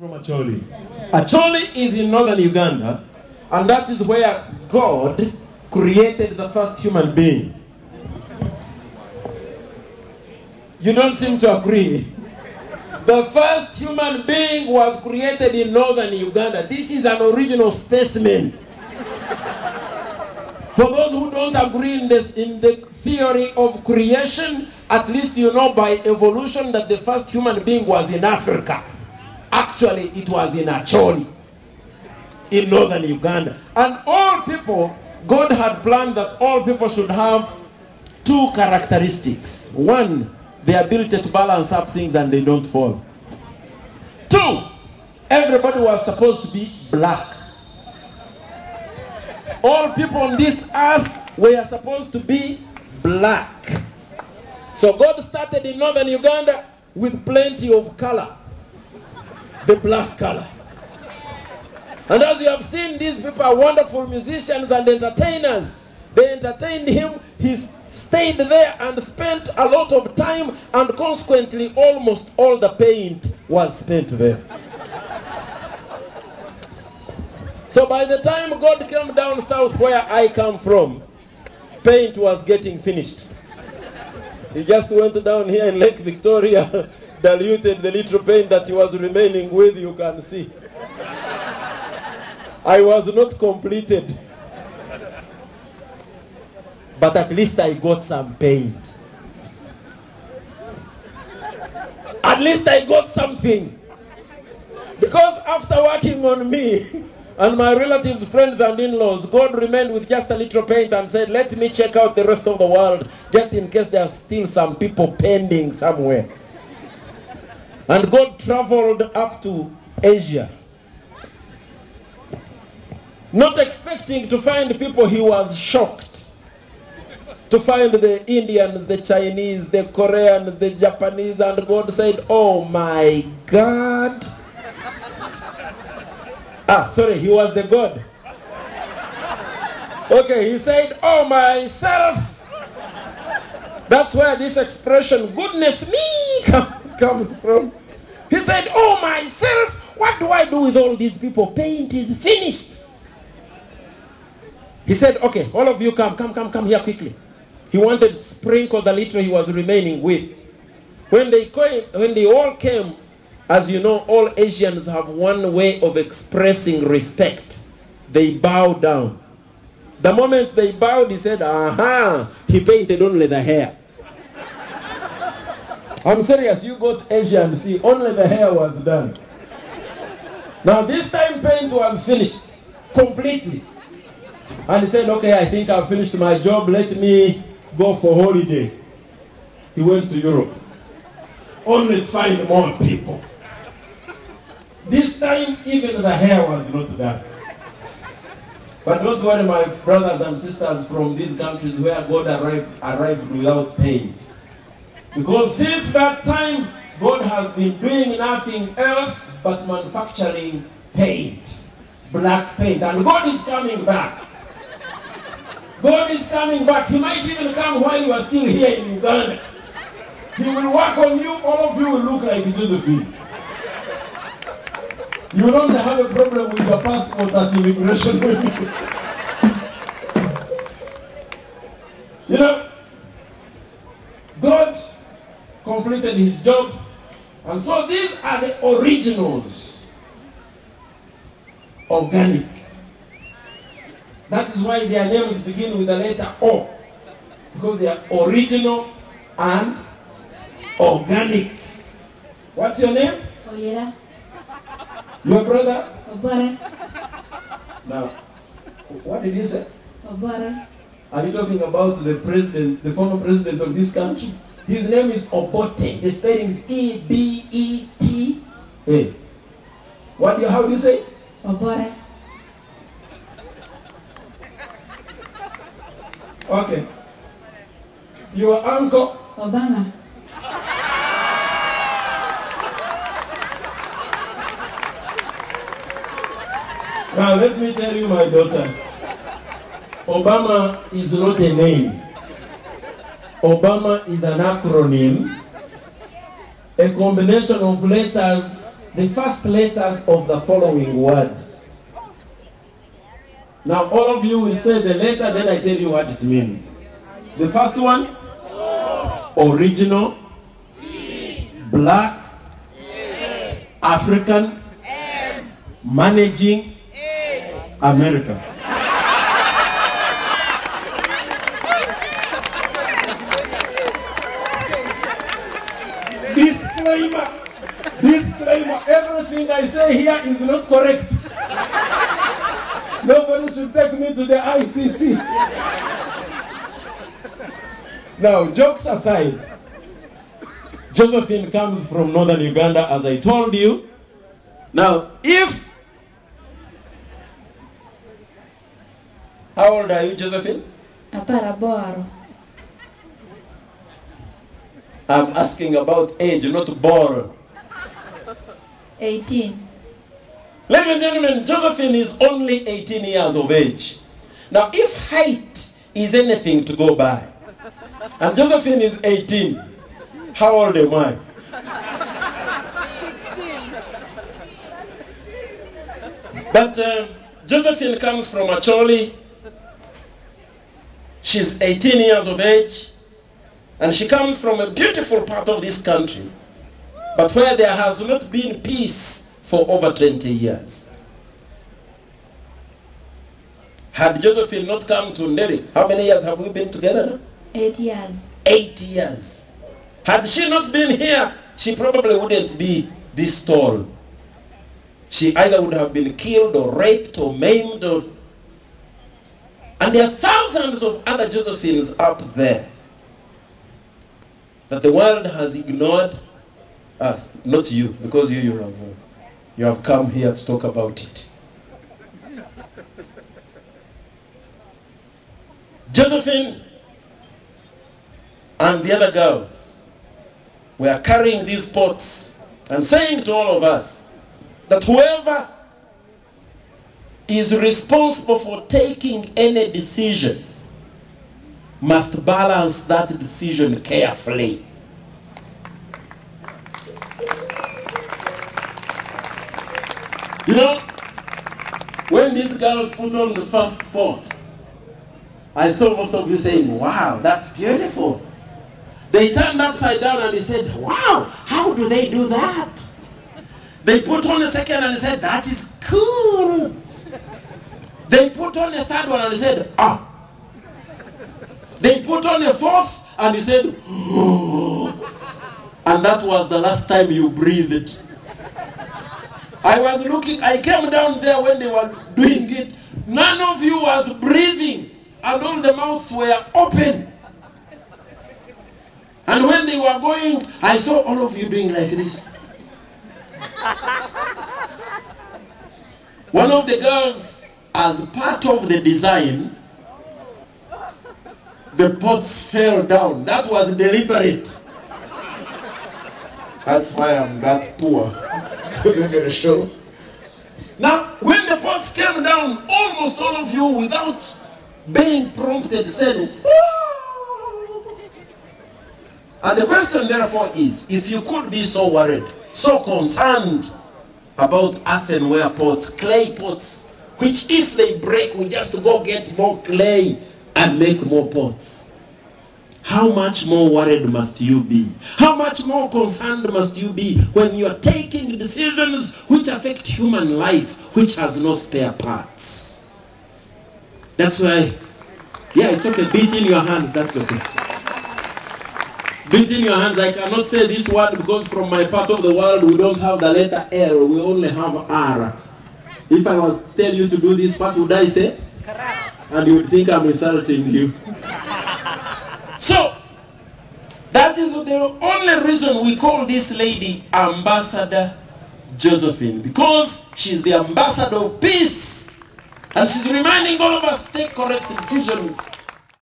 from Acholi. Acholi is in northern Uganda, and that is where God created the first human being. You don't seem to agree. The first human being was created in northern Uganda. This is an original specimen. For those who don't agree in the theory of creation, at least you know by evolution that the first human being was in Africa. Actually, it was in Acholi, in northern Uganda. And all people, God had planned that all people should have two characteristics. One, the ability to balance up things and they don't fall. Two, everybody was supposed to be black. All people on this earth were supposed to be black. So God started in northern Uganda with plenty of color. The black color. And as you have seen, these people are wonderful musicians and entertainers. They entertained him. He stayed there and spent a lot of time, and consequently almost all the paint was spent there. So by the time God came down south where I come from, paint was getting finished. He just went down here in Lake Victoria, diluted the little paint that he was remaining with, you can see. I was not completed. But at least I got some paint. At least I got something. Because after working on me and my relatives, friends and in-laws, God remained with just a little paint and said, let me check out the rest of the world just in case there are still some people pending somewhere. And God traveled up to Asia. Not expecting to find people, he was shocked to find the Indians, the Chinese, the Koreans, the Japanese, and God said, oh my God. Sorry, he was the God. Okay, he said, oh myself. That's where this expression, goodness me, comes from. He said, oh myself, what do I do with all these people? Paint is finished. He said, okay, all of you come here quickly. He wanted to sprinkle the little he was remaining with. When they all came, as you know, all Asians have one way of expressing respect. They bow down. The moment they bowed, he said, aha, he painted only the hair. I'm serious, you go to Asia and see, only the hair was done. Now this time paint was finished, completely. And he said, okay, I think I've finished my job, let me go for holiday. He went to Europe, only to find more people. This time, even the hair was not done. But don't worry, my brothers and sisters from these countries where God arrived without paint. Because since that time, God has been doing nothing else but manufacturing paint. Black paint. And God is coming back. God is coming back. He might even come while you are still here in Uganda. He will work on you. All of you will look like Josephine. You don't have a problem with your passport at immigration. You know, God completed his job. And so these are the originals. Organic. That is why their names begin with the letter O. Because they are original and organic. What's your name? Oyera. Your brother? Obare. Now, what did you say? Obare. Are you talking about the president, the former president of this country? His name is Obote. The spelling is E-B-E-T-A. How do you say? Obare. Okay. Your uncle? Obama. Now let me tell you, my daughter, Obama is not a name. Obama is an acronym, a combination of letters the first letters of the following words. Now all of you will say the letter, then I tell you what it means. The first one, original, black, African, managing, America. Disclaimer, everything I say here is not correct. Nobody should take me to the ICC. Now, jokes aside, Josephine comes from northern Uganda, as I told you. Now, how old are you, Josephine? Aparaboro. I'm asking about age, not born. 18. Ladies and gentlemen, Josephine is only 18 years of age. Now, if height is anything to go by, and Josephine is 18, how old am I? 16. But Josephine comes from Acholi. She's 18 years of age, and she comes from a beautiful part of this country, but where there has not been peace for over 20 years. Had Josephine not come to Ndere, how many years have we been together now? 8 years. 8 years. Had she not been here, she probably wouldn't be this tall. She either would have been killed or raped or maimed. And there are thousands of other Josephines up there that the world has ignored. Not you, because you have come here to talk about it. Josephine and the other girls were carrying these pots and saying to all of us that whoever is responsible for taking any decision must balance that decision carefully. You know, when these girls put on the first pot, I saw most of you saying, wow, that's beautiful. They turned upside down and they said, wow, how do they do that? They put on a second and they said, that is cool. They put on a third one and they said, ah. They put on a fourth and they said, oh. And that was the last time you breathed. I was looking, I came down there when they were doing it. None of you was breathing and all the mouths were open. And when they were going, I saw all of you doing like this. One of the girls, as part of the design, the pots fell down. That was deliberate. That's why I'm that poor. Show. Now, when the pots came down, almost all of you, without being prompted, said, whoa! And the question therefore is, if you could be so worried, so concerned about earthenware pots, clay pots, which if they break, we just go get more clay and make more pots. How much more worried must you be? How much more concerned must you be when you're taking decisions which affect human life, which has no spare parts? That's why, yeah, it's okay, beat in your hands, that's okay. Beat in your hands. I cannot say this word because from my part of the world we don't have the letter L, we only have R. If I was to tell you to do this, what would I say? And you would think I'm insulting you. So, that is the only reason we call this lady Ambassador Josephine, because she's the ambassador of peace. And she's reminding all of us to take correct decisions